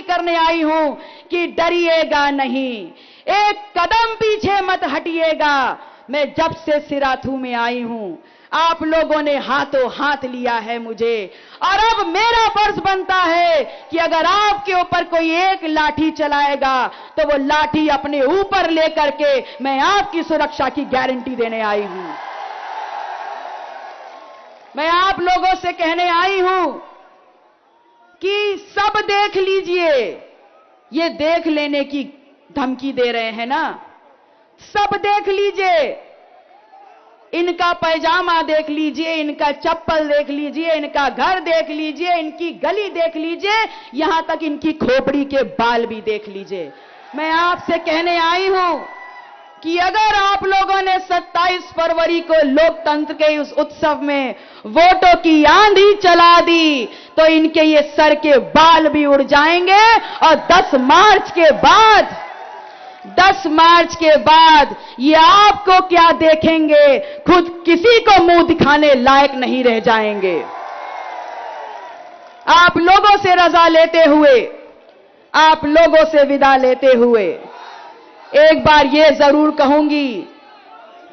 करने आई हूं कि डरिएगा नहीं, एक कदम पीछे मत हटिएगा। मैं जब से सिराथू में आई हूं आप लोगों ने हाथों हाथ लिया है मुझे, और अब मेरा फर्ज बनता है कि अगर आपके ऊपर कोई एक लाठी चलाएगा तो वो लाठी अपने ऊपर लेकर के मैं आपकी सुरक्षा की गारंटी देने आई हूं। मैं आप लोगों से कहने आई हूं कि सब देख लीजिए, ये देख लेने की धमकी दे रहे हैं ना, सब देख लीजिए, इनका पैजामा देख लीजिए, इनका चप्पल देख लीजिए, इनका घर देख लीजिए, इनकी गली देख लीजिए, यहां तक इनकी खोपड़ी के बाल भी देख लीजिए। मैं आपसे कहने आई हूं कि अगर आप लोगों ने 27 फरवरी को लोकतंत्र के उस उत्सव में वोटों की आंधी चला दी तो इनके ये सर के बाल भी उड़ जाएंगे, और 10 मार्च के बाद ये आपको क्या देखेंगे, खुद किसी को मुंह दिखाने लायक नहीं रह जाएंगे। आप लोगों से रजा लेते हुए, आप लोगों से विदा लेते हुए एक बार ये जरूर कहूंगी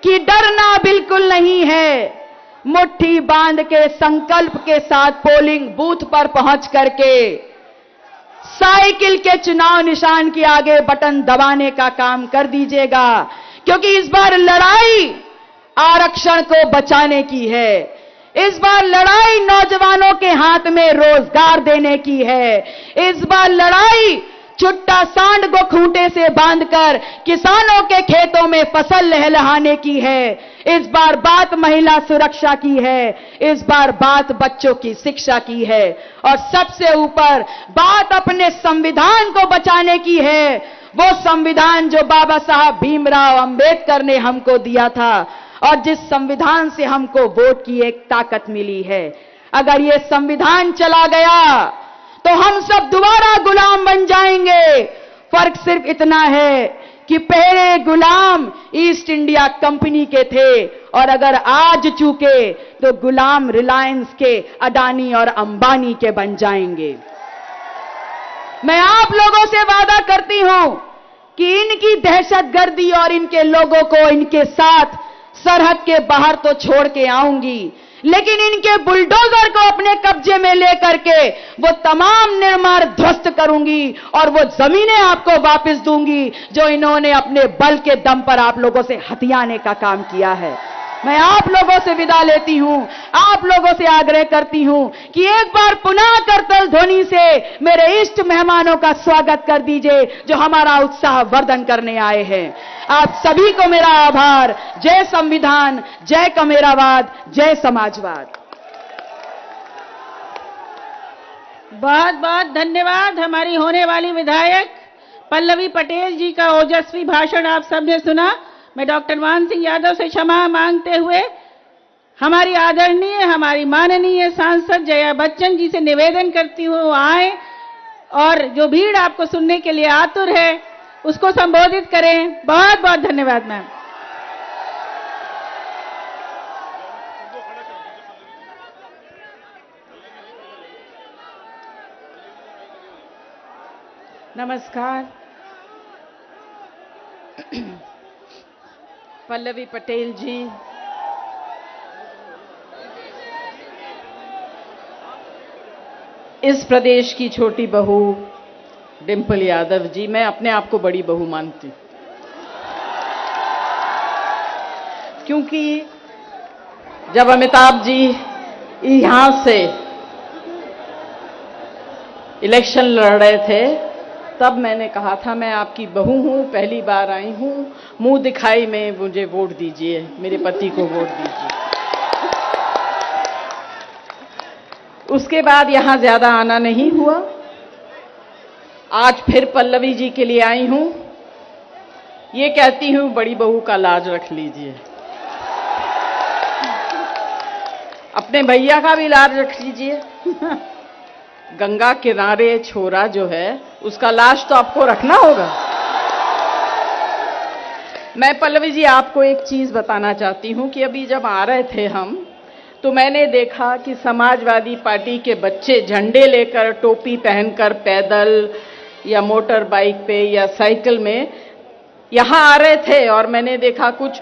कि डरना बिल्कुल नहीं है। मुट्ठी बांध के संकल्प के साथ पोलिंग बूथ पर पहुंच करके साइकिल के चुनाव निशान के आगे बटन दबाने का काम कर दीजिएगा, क्योंकि इस बार लड़ाई आरक्षण को बचाने की है, इस बार लड़ाई नौजवानों के हाथ में रोजगार देने की है, इस बार लड़ाई छुट्टा सांड को खूंटे से बांधकर किसानों के खेतों में फसल लहलहाने की है, इस बार बात महिला सुरक्षा की है, इस बार बात बच्चों की शिक्षा की है, और सबसे ऊपर बात अपने संविधान को बचाने की है। वो संविधान जो बाबा साहब भीमराव अंबेडकर ने हमको दिया था और जिस संविधान से हमको वोट की एक ताकत मिली है। अगर ये संविधान चला गया तो हम सब दोबारा गुलाम बन जाएंगे। फर्क सिर्फ इतना है कि पहले गुलाम ईस्ट इंडिया कंपनी के थे, और अगर आज चूके तो गुलाम रिलायंस के, अडानी और अंबानी के बन जाएंगे। मैं आप लोगों से वादा करती हूं कि इनकी दहशतगर्दी और इनके लोगों को इनके साथ सरहद के बाहर तो छोड़ के आऊंगी, लेकिन इनके बुलडोजर को अपने कब्जे में लेकर के वो तमाम निर्माण ध्वस्त करूंगी और वो जमीनें आपको वापस दूंगी जो इन्होंने अपने बल के दम पर आप लोगों से हथियाने का काम किया है। मैं आप लोगों से विदा लेती हूं, आप लोगों से आग्रह करती हूं कि एक बार पुनः करतल ध्वनि से मेरे इष्ट मेहमानों का स्वागत कर दीजिए जो हमारा उत्साह वर्धन करने आए हैं। आप सभी को मेरा आभार। जय संविधान, जय कमेरावाद, जय समाजवाद। बहुत बहुत धन्यवाद। हमारी होने वाली विधायक पल्लवी पटेल जी का ओजस्वी भाषण आप सबने सुना। मैं डॉक्टर मान सिंह यादव से क्षमा मांगते हुए हमारी आदरणीय, हमारी माननीय सांसद जया बच्चन जी से निवेदन करती हूँ आए और जो भीड़ आपको सुनने के लिए आतुर है उसको संबोधित करें। बहुत बहुत धन्यवाद मैम। नमस्कार। पल्लवी पटेल जी, इस प्रदेश की छोटी बहू डिंपल यादव जी, मैं अपने आप को बड़ी बहू मानती हूं, क्योंकि जब अमिताभ जी यहां से इलेक्शन लड़ रहे थे तब मैंने कहा था मैं आपकी बहू हूं, पहली बार आई हूं, मुंह दिखाई में मुझे वोट दीजिए, मेरे पति को वोट दीजिए। उसके बाद यहां ज्यादा आना नहीं हुआ। आज फिर पल्लवी जी के लिए आई हूं। ये कहती हूं बड़ी बहू का लाज रख लीजिए, अपने भैया का भी लाज रख लीजिए। गंगा किनारे छोरा जो है उसका लाज तो आपको रखना होगा। मैं पल्लवी जी आपको एक चीज बताना चाहती हूं कि अभी जब आ रहे थे हम तो मैंने देखा कि समाजवादी पार्टी के बच्चे झंडे लेकर, टोपी पहनकर पैदल या मोटर बाइक पे या साइकिल में यहां आ रहे थे और मैंने देखा कुछ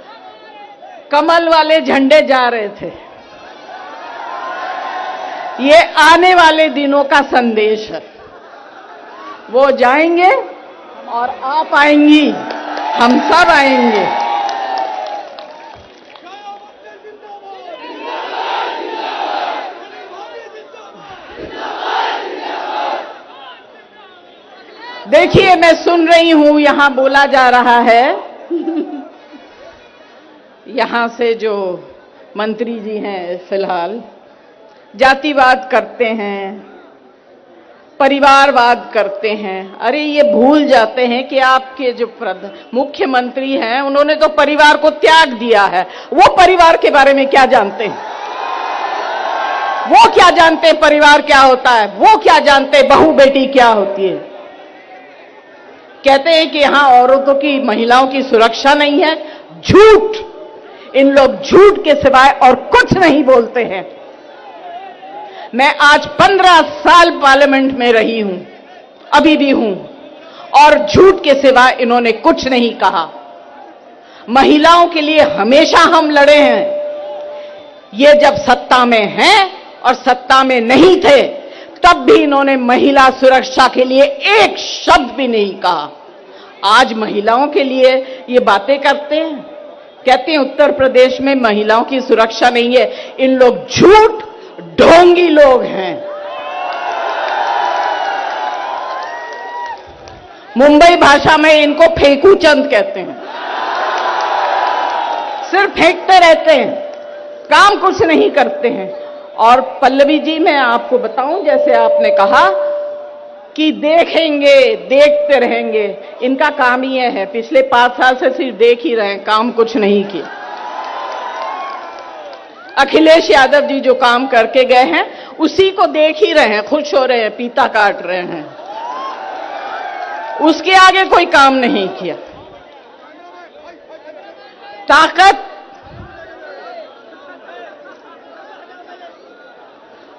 कमल वाले झंडे जा रहे थे। ये आने वाले दिनों का संदेश है। वो जाएंगे और आप आएंगी, हम सब आएंगे। देखिए, मैं सुन रही हूं यहां बोला जा रहा है, यहां से जो मंत्री जी हैं फिलहाल जातिवाद करते हैं, परिवारवाद करते हैं। अरे ये भूल जाते हैं कि आपके जो मुख्यमंत्री हैं उन्होंने तो परिवार को त्याग दिया है। वो परिवार के बारे में क्या जानते हैं? वो क्या जानते हैं परिवार क्या होता है? वो क्या जानते हैं बहू बेटी क्या होती है? कहते हैं कि यहां औरतों की, महिलाओं की सुरक्षा नहीं है। झूठ! इन लोग झूठ के सिवाय और कुछ नहीं बोलते हैं। मैं आज 15 साल पार्लियामेंट में रही हूं, अभी भी हूं, और झूठ के सिवाय इन्होंने कुछ नहीं कहा। महिलाओं के लिए हमेशा हम लड़े हैं। ये जब सत्ता में हैं और सत्ता में नहीं थे तब भी इन्होंने महिला सुरक्षा के लिए एक शब्द भी नहीं कहा। आज महिलाओं के लिए ये बातें करते हैं, कहते हैं उत्तर प्रदेश में महिलाओं की सुरक्षा नहीं है। इन लोग झूठ, ढोंगी लोग हैं। मुंबई भाषा में इनको फेंकू चंद कहते हैं। सिर्फ फेंकते रहते हैं, काम कुछ नहीं करते हैं। और पल्लवी जी, मैं आपको बताऊं, जैसे आपने कहा कि देखेंगे, देखते रहेंगे, इनका काम ही है। पिछले 5 साल से सिर्फ देख ही रहे हैं, काम कुछ नहीं किया। अखिलेश यादव जी जो काम करके गए हैं उसी को देख ही रहे हैं, खुश हो रहे हैं, पीता काट रहे हैं। उसके आगे कोई काम नहीं किया। ताकत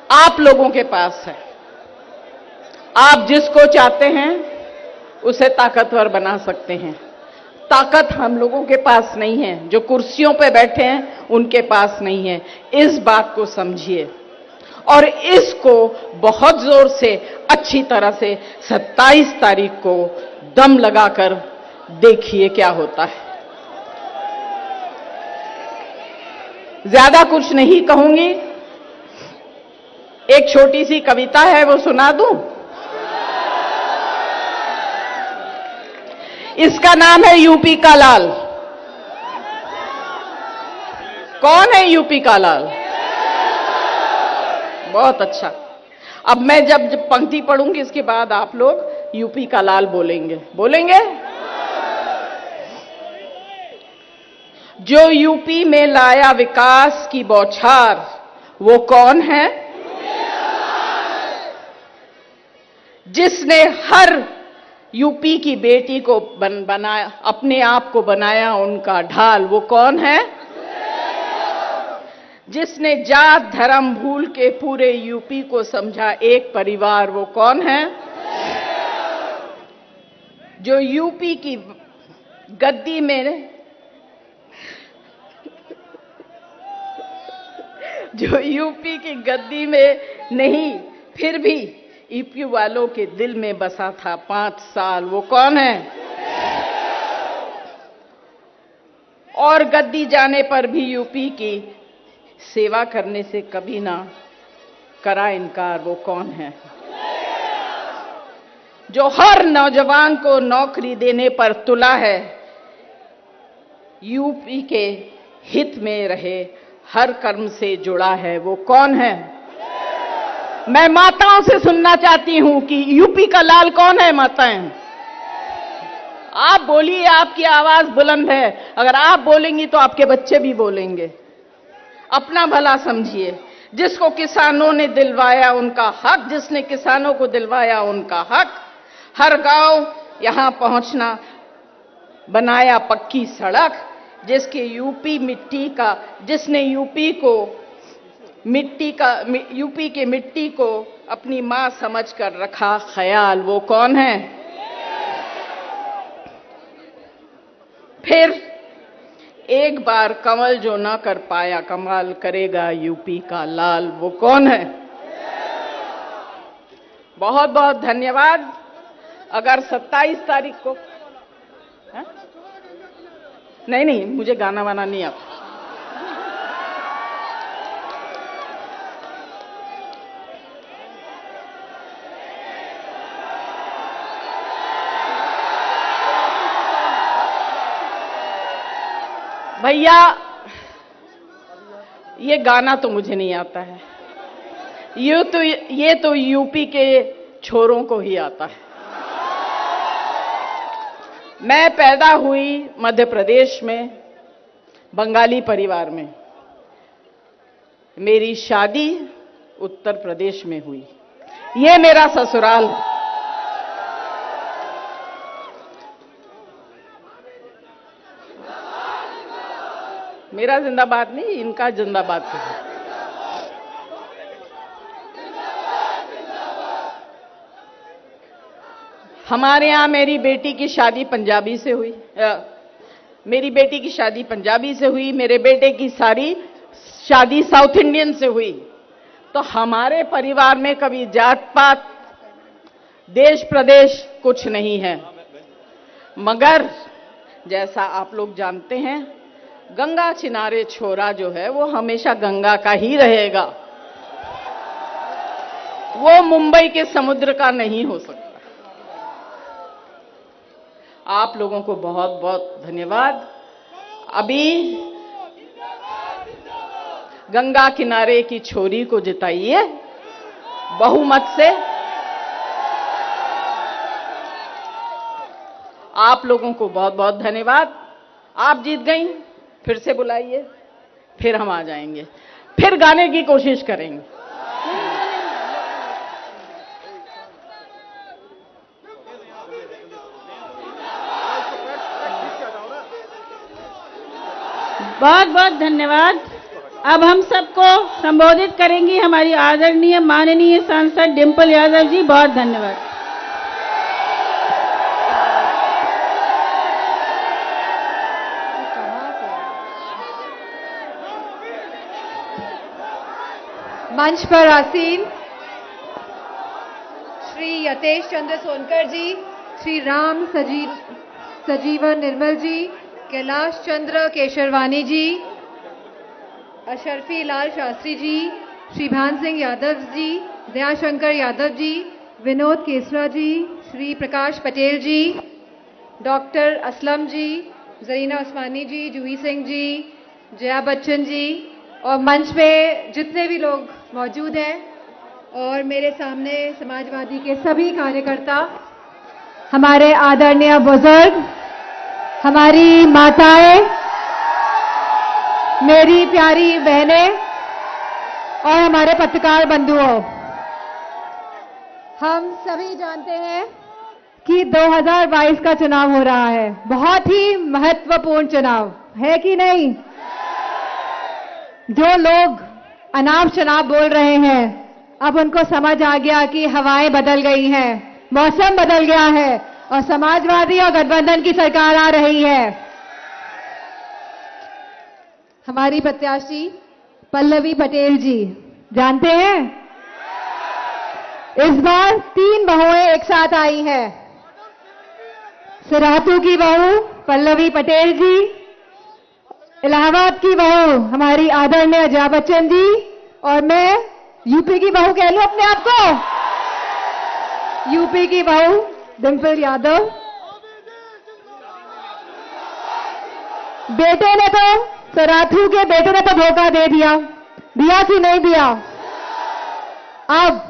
आप लोगों के पास है। आप जिसको चाहते हैं उसे ताकतवर बना सकते हैं। ताकत हम लोगों के पास नहीं है, जो कुर्सियों पे बैठे हैं उनके पास नहीं है। इस बात को समझिए और इसको बहुत जोर से, अच्छी तरह से 27 तारीख को दम लगाकर देखिए क्या होता है। ज्यादा कुछ नहीं कहूंगी। एक छोटी सी कविता है, वो सुना दूं? इसका नाम है यूपी का लाल। कौन है यूपी का लाल? बहुत अच्छा। अब मैं जब पंक्ति पढ़ूंगी इसके बाद आप लोग यूपी का लाल बोलेंगे। बोलेंगे? जो यूपी में लाया विकास की बौछार, वो कौन है? जिसने हर यूपी की बेटी को बनाया, अपने आप को बनाया उनका ढाल, वो कौन है? जिसने जात धर्म भूल के पूरे यूपी को समझा एक परिवार, वो कौन है? जो यूपी की गद्दी में जो यूपी की गद्दी में नहीं, फिर भी यूपी वालों के दिल में बसा था 5 साल, वो कौन है? और गद्दी जाने पर भी यूपी की सेवा करने से कभी ना करा इनकार, वो कौन है? जो हर नौजवान को नौकरी देने पर तुला है, यूपी के हित में रहे, हर कर्म से जुड़ा है, वो कौन है? मैं माताओं से सुनना चाहती हूं कि यूपी का लाल कौन है? माताएं, आप बोलिए, आपकी आवाज बुलंद है। अगर आप बोलेंगी तो आपके बच्चे भी बोलेंगे। अपना भला समझिए। जिसको किसानों ने दिलवाया उनका हक, जिसने किसानों को दिलवाया उनका हक, हर गांव यहां पहुंचना, बनाया पक्की सड़क, जिसके यूपी मिट्टी का, जिसने यूपी की मिट्टी को अपनी मां समझकर रखा ख्याल, वो कौन है? फिर एक बार कंवल जो ना कर पाया कमाल करेगा यूपी का लाल, वो कौन है? बहुत बहुत धन्यवाद। अगर 27 तारीख को नहीं, मुझे गाना वाना नहीं आता। भैया ये गाना तो मुझे नहीं आता है, ये तो यूपी के छोरों को ही आता है। मैं पैदा हुई मध्य प्रदेश में, बंगाली परिवार में। मेरी शादी उत्तर प्रदेश में हुई। ये मेरा ससुराल है। मेरा जिंदाबाद नहीं, इनका जिंदाबाद है। हमारे यहाँ मेरी बेटी की शादी पंजाबी से हुई। मेरी बेटी की शादी पंजाबी से हुई, मेरे बेटे की सारी शादी साउथ इंडियन से हुई। तो हमारे परिवार में कभी जात पात, देश प्रदेश कुछ नहीं है। मगर जैसा आप लोग जानते हैं, गंगा किनारे छोरा जो है वो हमेशा गंगा का ही रहेगा, वो मुंबई के समुद्र का नहीं हो सकता। आप लोगों को बहुत बहुत धन्यवाद। अभी गंगा किनारे की छोरी को जिताइए बहुमत से। आप लोगों को बहुत बहुत धन्यवाद। आप जीत गई, फिर से बुलाइए, फिर हम आ जाएंगे, फिर गाने की कोशिश करेंगे। बहुत बहुत धन्यवाद। अब हम सबको संबोधित करेंगी हमारी आदरणीय माननीय सांसद डिंपल यादव जी। बहुत धन्यवाद। मंच पर आसीन श्री यतेश चंद्र सोनकर जी, श्री राम सजीवन निर्मल जी, कैलाश चंद्र केशरवानी जी, अशरफी लाल शास्त्री जी, श्री भान सिंह यादव जी, दयाशंकर यादव जी, विनोद केसरा जी, श्री प्रकाश पटेल जी, डॉक्टर असलम जी, जरीना उस्मानी जी, जूही सिंह जी, जया बच्चन जी, और मंच पे जितने भी लोग मौजूद हैं और मेरे सामने समाजवादी के सभी कार्यकर्ता, हमारे आदरणीय बुजुर्ग, हमारी माताएं, मेरी प्यारी बहनें और हमारे पत्रकार बंधुओं, हम सभी जानते हैं कि 2022 का चुनाव हो रहा है। बहुत ही महत्वपूर्ण चुनाव है कि नहीं? जो लोग अनाप शनाप बोल रहे हैं, अब उनको समझ आ गया कि हवाएं बदल गई हैं, मौसम बदल गया है और समाजवादी और गठबंधन की सरकार आ रही है। हमारी प्रत्याशी पल्लवी पटेल जी, जानते हैं इस बार 3 बहुएं एक साथ आई हैं। सिराथू की बहू पल्लवी पटेल जी, इलाहाबाद की बहू हमारी आदरणीय जया बच्चन जी, और मैं यूपी की बहू कह लूं अपने आप को, यूपी की बहू डिंपल यादव। बेटे ने तो, सराथू के बेटे ने तो धोखा दे दिया कि नहीं दिया? अब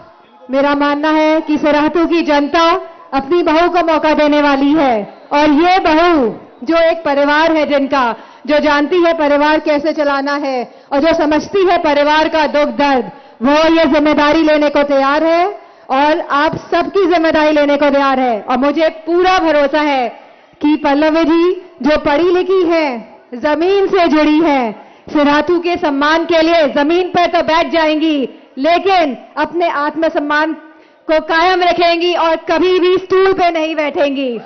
मेरा मानना है कि सराथू की जनता अपनी बहू को मौका देने वाली है, और ये बहू जो एक परिवार है जिनका, जो जानती है परिवार कैसे चलाना है और जो समझती है परिवार का दुख दर्द, वो ये जिम्मेदारी लेने को तैयार है और आप सबकी जिम्मेदारी लेने को तैयार है। और मुझे पूरा भरोसा है कि पल्लवी जी जो पढ़ी लिखी है, जमीन से जुड़ी है, सिराथू के सम्मान के लिए जमीन पर तो बैठ जाएंगी, लेकिन अपने आत्मसम्मान को कायम रखेंगी और कभी भी स्टूल पे नहीं बैठेंगी।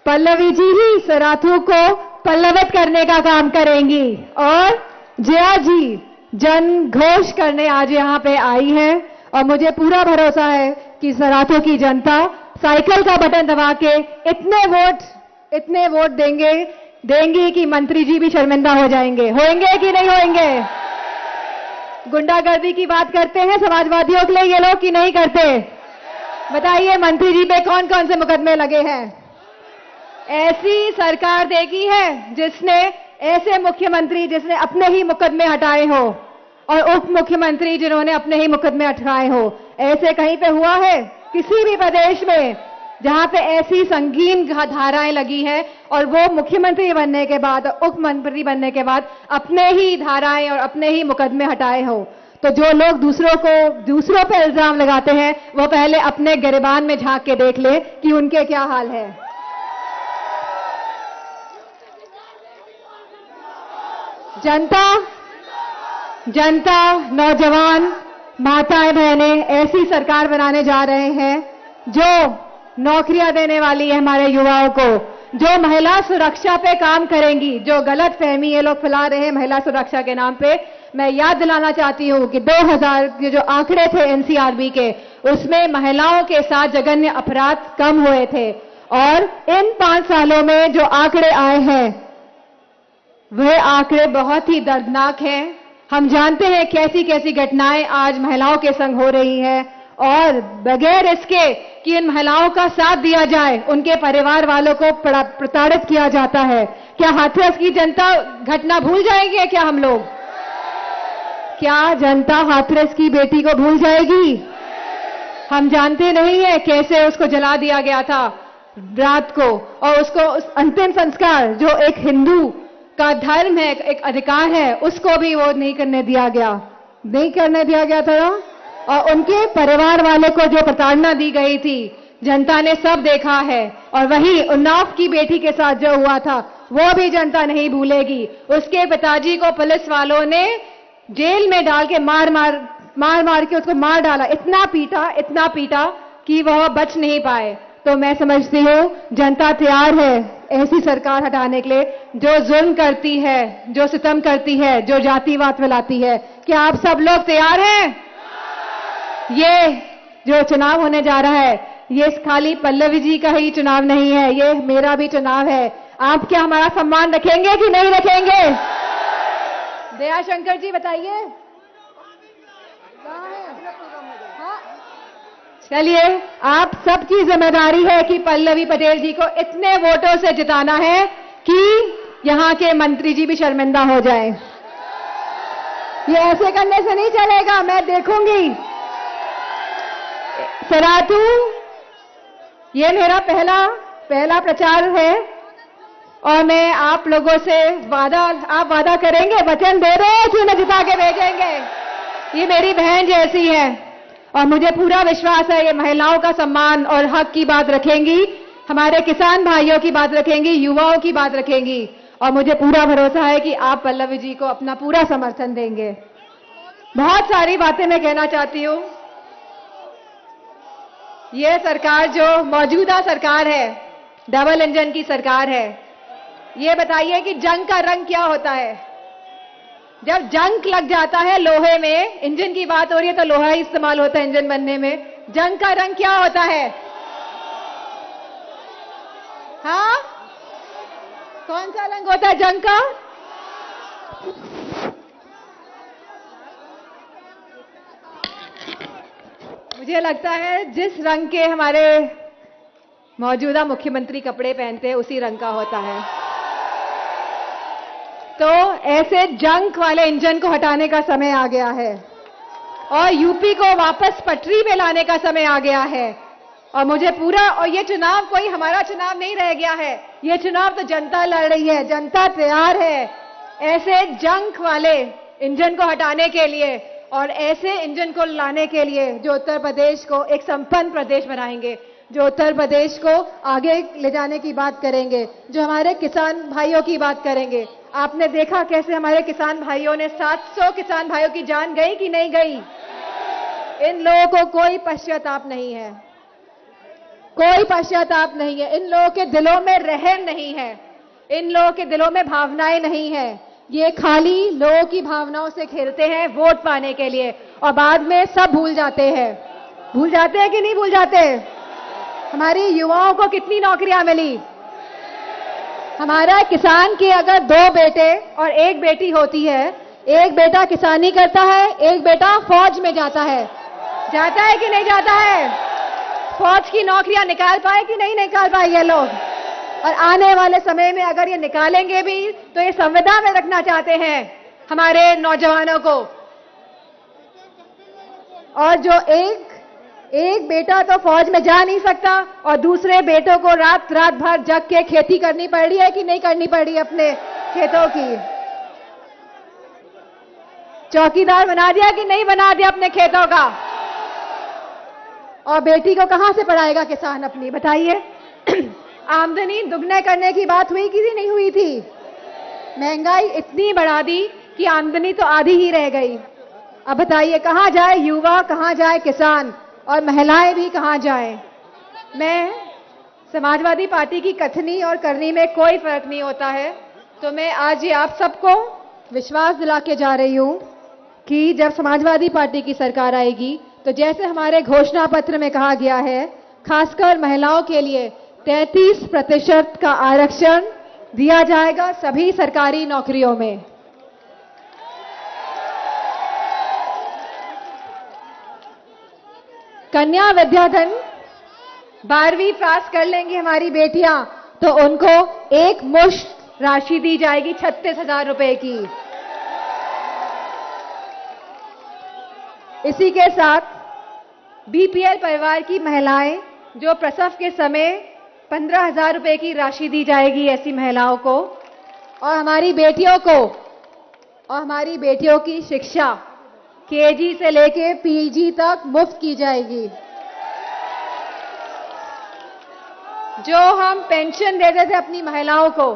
पल्लवी जी ही सराथू को पल्लवित करने का काम करेंगी और जया जी जन घोष करने आज यहाँ पे आई है और मुझे पूरा भरोसा है कि सराथू की जनता साइकिल का बटन दबा के इतने वोट देंगी कि मंत्री जी भी शर्मिंदा हो जाएंगे। होंगे कि नहीं होंगे? गुंडागर्दी की बात करते हैं समाजवादियों के लिए ये लोग कि नहीं करते? बताइए मंत्री जी पे कौन कौन से मुकदमे लगे हैं? ऐसी सरकार देखी है जिसने ऐसे मुख्यमंत्री जिसने अपने ही मुकदमे हटाए हो और उप मुख्यमंत्री जिन्होंने अपने ही मुकदमे हटाए हो? ऐसे कहीं पे हुआ है किसी भी प्रदेश में जहां पे ऐसी संगीन धाराएं लगी है और वो मुख्यमंत्री बनने के बाद उप मंत्री बनने के बाद अपने ही धाराएं और अपने ही मुकदमे हटाए हो? तो जो लोग दूसरों पे इल्जाम लगाते हैं वो पहले अपने गिरेबान में झांक के देख ले कि उनके क्या हाल है। जनता, नौजवान, माताएं, बहनें ऐसी सरकार बनाने जा रहे हैं जो नौकरियां देने वाली है हमारे युवाओं को, जो महिला सुरक्षा पे काम करेंगी। जो गलत फहमी ये लोग फैला रहे हैं महिला सुरक्षा के नाम पे, मैं याद दिलाना चाहती हूं कि 2000 के जो आंकड़े थे एनसीआरबी के, उसमें महिलाओं के साथ जघन्य अपराध कम हुए थे और इन 5 सालों में जो आंकड़े आए हैं वह आंकड़े बहुत ही दर्दनाक हैं। हम जानते हैं कैसी कैसी घटनाएं आज महिलाओं के संग हो रही है और बगैर इसके कि इन महिलाओं का साथ दिया जाए उनके परिवार वालों को प्रताड़ित किया जाता है। क्या हाथरस की जनता घटना भूल जाएगी? क्या हम लोग, क्या जनता हाथरस की बेटी को भूल जाएगी? हम जानते नहीं है कैसे उसको जला दिया गया था रात को और उसको उस अंतिम संस्कार जो एक हिंदू का धर्म है, एक अधिकार है, उसको भी वो नहीं करने दिया था और उनके परिवार वाले को जो प्रताड़ना दी गई थी जनता ने सब देखा है। और वही उन्नाव की बेटी के साथ जो हुआ था वो भी जनता नहीं भूलेगी। उसके पिताजी को पुलिस वालों ने जेल में डाल के मार के उसको मार डाला, इतना पीटा कि वह बच नहीं पाए। तो मैं समझती हूँ जनता तैयार है ऐसी सरकार हटाने के लिए जो जुल्म करती है, जो सितम करती है, जो जातिवाद फैलाती है। क्या आप सब लोग तैयार हैं? ये जो चुनाव होने जा रहा है ये खाली पल्लवी जी का ही चुनाव नहीं है, ये मेरा भी चुनाव है। आप क्या हमारा सम्मान रखेंगे कि नहीं रखेंगे? दयाशंकर जी बताइए। चलिए, आप सबकी जिम्मेदारी है कि पल्लवी पटेल जी को इतने वोटों से जिताना है कि यहां के मंत्री जी भी शर्मिंदा हो जाएं। ये ऐसे करने से नहीं चलेगा, मैं देखूंगी। सराथू, ये मेरा पहला प्रचार है और मैं आप लोगों से आप वादा करेंगे, वचन दे रहे हैं कि मैं जिता के भेजेंगे। ये मेरी बहन जैसी है और मुझे पूरा विश्वास है ये महिलाओं का सम्मान और हक की बात रखेंगी, हमारे किसान भाइयों की बात रखेंगी, युवाओं की बात रखेंगी और मुझे पूरा भरोसा है कि आप पल्लवी जी को अपना पूरा समर्थन देंगे। बहुत सारी बातें मैं कहना चाहती हूँ। ये सरकार जो मौजूदा सरकार है, डबल इंजन की सरकार है। ये बताइए कि जंग का रंग क्या होता है? जब जंग लग जाता है लोहे में, इंजन की बात हो रही है तो लोहा ही इस्तेमाल होता है इंजन बनने में। जंग का रंग क्या होता है? हाँ, कौन सा रंग होता है जंग का? मुझे लगता है जिस रंग के हमारे मौजूदा मुख्यमंत्री कपड़े पहनते हैं उसी रंग का होता है। तो ऐसे जंग वाले इंजन को हटाने का समय आ गया है और यूपी को वापस पटरी पे लाने का समय आ गया है। और मुझे पूरा, और ये चुनाव कोई हमारा चुनाव नहीं रह गया है, ये चुनाव तो जनता लड़ रही है। जनता तैयार है ऐसे जंग वाले इंजन को हटाने के लिए और ऐसे इंजन को लाने के लिए जो उत्तर प्रदेश को एक संपन्न प्रदेश बनाएंगे, जो उत्तर प्रदेश को आगे ले जाने की बात करेंगे, जो हमारे किसान भाइयों की बात करेंगे। आपने देखा कैसे हमारे किसान भाइयों ने 700 किसान भाइयों की जान गई कि नहीं गई? इन लोगों को कोई पश्चाताप नहीं है कोई पश्चाताप नहीं है। इन लोगों के दिलों में रहम नहीं है, इन लोगों के दिलों में भावनाएं नहीं है। ये खाली लोगों की भावनाओं से खेलते हैं वोट पाने के लिए और बाद में सब भूल जाते हैं। भूल जाते हैं कि नहीं भूल जाते? हमारी युवाओं को कितनी नौकरियां मिली? हमारा किसान के अगर 2 बेटे और 1 बेटी होती है, एक बेटा किसानी करता है, एक बेटा फौज में जाता है कि नहीं जाता है? फौज की नौकरियां निकाल पाए कि नहीं निकाल पाए ये लोग? और आने वाले समय में अगर ये निकालेंगे भी तो ये संविदा में रखना चाहते हैं हमारे नौजवानों को। और जो एक बेटा तो फौज में जा नहीं सकता और दूसरे बेटों को रात भर जग के खेती करनी पड़ रही है कि नहीं करनी पड़ रही है? अपने खेतों की चौकीदार बना दिया कि नहीं बना दिया अपने खेतों का? और बेटी को कहां से पढ़ाएगा किसान अपनी, बताइए? आमदनी दुगने करने की बात हुई कि नहीं हुई थी? महंगाई इतनी बढ़ा दी कि आमदनी तो आधी ही रह गई। अब बताइए कहां जाए युवा, कहां जाए किसान, और महिलाएं भी कहां जाएं? मैं समाजवादी पार्टी की कथनी और करनी में कोई फर्क नहीं होता है, तो मैं आज ये आप सबको विश्वास दिला के जा रही हूं कि जब समाजवादी पार्टी की सरकार आएगी तो जैसे हमारे घोषणा पत्र में कहा गया है, खासकर महिलाओं के लिए 33% का आरक्षण दिया जाएगा सभी सरकारी नौकरियों में। कन्या विद्याधन 12वीं पास कर लेंगी हमारी बेटियां तो उनको एक मुश्त राशि दी जाएगी 36,000 रुपए की। इसी के साथ बीपीएल परिवार की महिलाएं जो प्रसव के समय 15,000 रुपए की राशि दी जाएगी ऐसी महिलाओं को, और हमारी बेटियों की शिक्षा केजी से लेके पीजी तक मुफ्त की जाएगी। जो हम पेंशन देते थे अपनी महिलाओं को,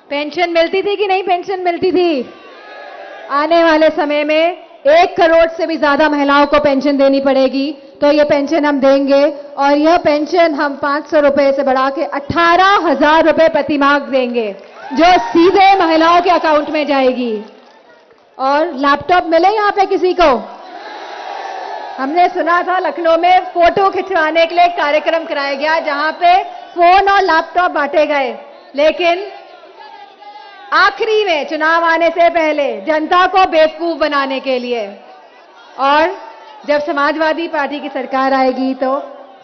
पेंशन मिलती थी कि नहीं पेंशन मिलती थी? आने वाले समय में 1 करोड़ से भी ज्यादा महिलाओं को पेंशन देनी पड़ेगी, तो ये पेंशन हम देंगे और यह पेंशन हम 500 रुपए से बढ़ा के 18,000 रुपए प्रति माह देंगे, जो सीधे महिलाओं के अकाउंट में जाएगी। और लैपटॉप मिले यहाँ पे किसी को? हमने सुना था लखनऊ में फोटो खिंचवाने के लिए एक कार्यक्रम कराया गया जहां पे फोन और लैपटॉप बांटे गए, लेकिन आखिरी में चुनाव आने से पहले जनता को बेवकूफ बनाने के लिए। और जब समाजवादी पार्टी की सरकार आएगी तो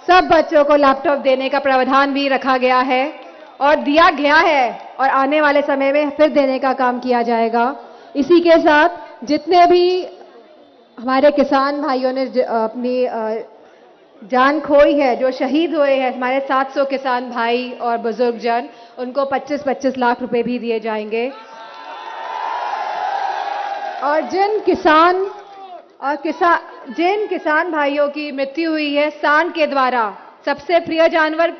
सब बच्चों को लैपटॉप देने का प्रावधान भी रखा गया है और दिया गया है, और आने वाले समय में फिर देने का काम किया जाएगा। इसी के साथ जितने भी हमारे किसान भाइयों ने अपनी जान खोई है, जो शहीद हुए हैं, हमारे 700 किसान भाई और बुजुर्ग जन, उनको 25-25 लाख रुपए भी दिए जाएंगे। और जिन किसान भाइयों की मृत्यु हुई है सांड के द्वारा, सबसे प्रिय जानवर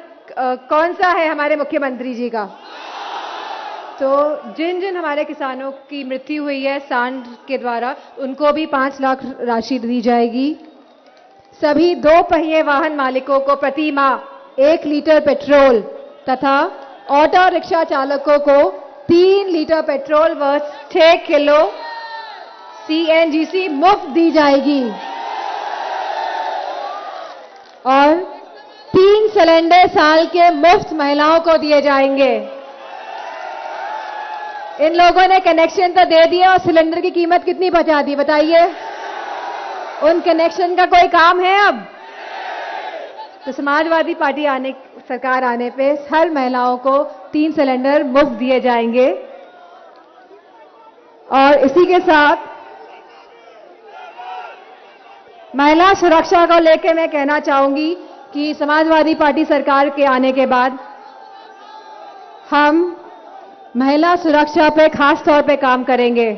कौन सा है हमारे मुख्यमंत्री जी का? तो जिन हमारे किसानों की मृत्यु हुई है सांड के द्वारा, उनको भी 5 लाख राशि दी जाएगी। सभी 2 पहिए वाहन मालिकों को प्रति माह 1 लीटर पेट्रोल तथा ऑटो रिक्शा चालकों को 3 लीटर पेट्रोल व 6 किलो CNGC मुफ्त दी जाएगी। और 3 सिलेंडर साल के मुफ्त महिलाओं को दिए जाएंगे। इन लोगों ने कनेक्शन तो दे दिए और सिलेंडर की कीमत कितनी बचा दी, बताइए? उन कनेक्शन का कोई काम है अब? तो समाजवादी पार्टी सरकार आने पे हर महिलाओं को 3 सिलेंडर मुफ्त दिए जाएंगे। और इसी के साथ महिला सुरक्षा को लेकर मैं कहना चाहूंगी कि समाजवादी पार्टी सरकार के आने के बाद हम महिला सुरक्षा पे खास तौर पे काम करेंगे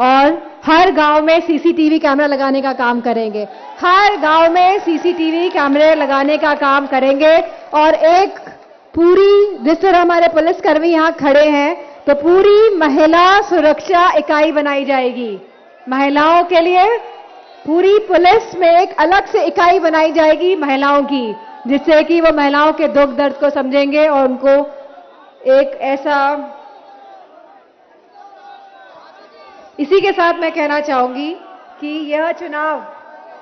और हर गांव में सीसीटीवी कैमरा लगाने का काम करेंगे। हर गांव में सीसीटीवी कैमरे लगाने का काम करेंगे और एक पूरी, जिस तरह हमारे पुलिसकर्मी यहां खड़े हैं, तो पूरी महिला सुरक्षा इकाई बनाई जाएगी। महिलाओं के लिए पूरी पुलिस में एक अलग से इकाई बनाई जाएगी महिलाओं की, जिससे कि वो महिलाओं के दुख दर्द को समझेंगे और उनको एक ऐसा। इसी के साथ मैं कहना चाहूंगी कि यह चुनाव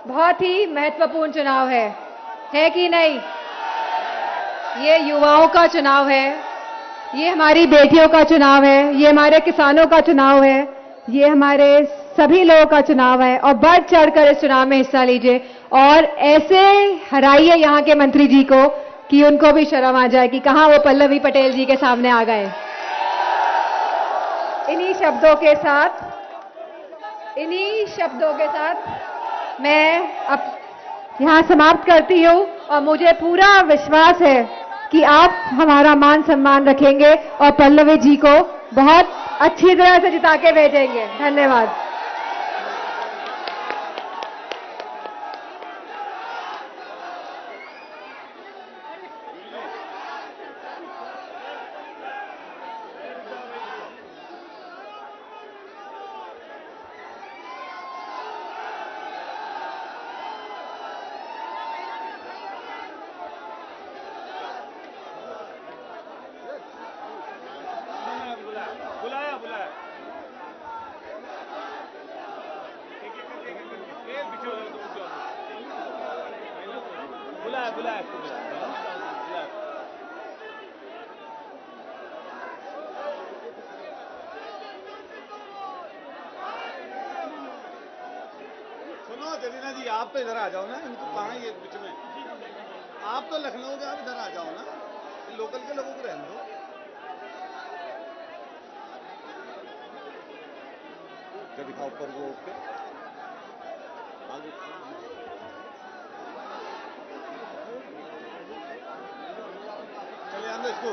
बहुत ही महत्वपूर्ण चुनाव है कि नहीं? ये युवाओं का चुनाव है, ये हमारी बेटियों का चुनाव है, ये हमारे किसानों का चुनाव है, ये हमारे सभी लोगों का चुनाव है और बढ़ चढ़कर इस चुनाव में हिस्सा लीजिए और ऐसे हराइए यहाँ के मंत्री जी को कि उनको भी शर्म आ जाए कि कहां वो पल्लवी पटेल जी के सामने आ गए। इन्हीं शब्दों के साथ मैं अब यहां समाप्त करती हूं और मुझे पूरा विश्वास है कि आप हमारा मान सम्मान रखेंगे और पल्लवी जी को बहुत अच्छी तरह से जिता के भेजेंगे। धन्यवाद। सुनो जलीना जी, आप तो इधर आ जाओ ना, इनको कहाँ ये बीच में? आप तो लखनऊ के, आप इधर आ जाओ ना, लोकल के लोगों को रहने दो। क्या दिखाओ ऊपर वो उठ के आगे। चले आने इसको।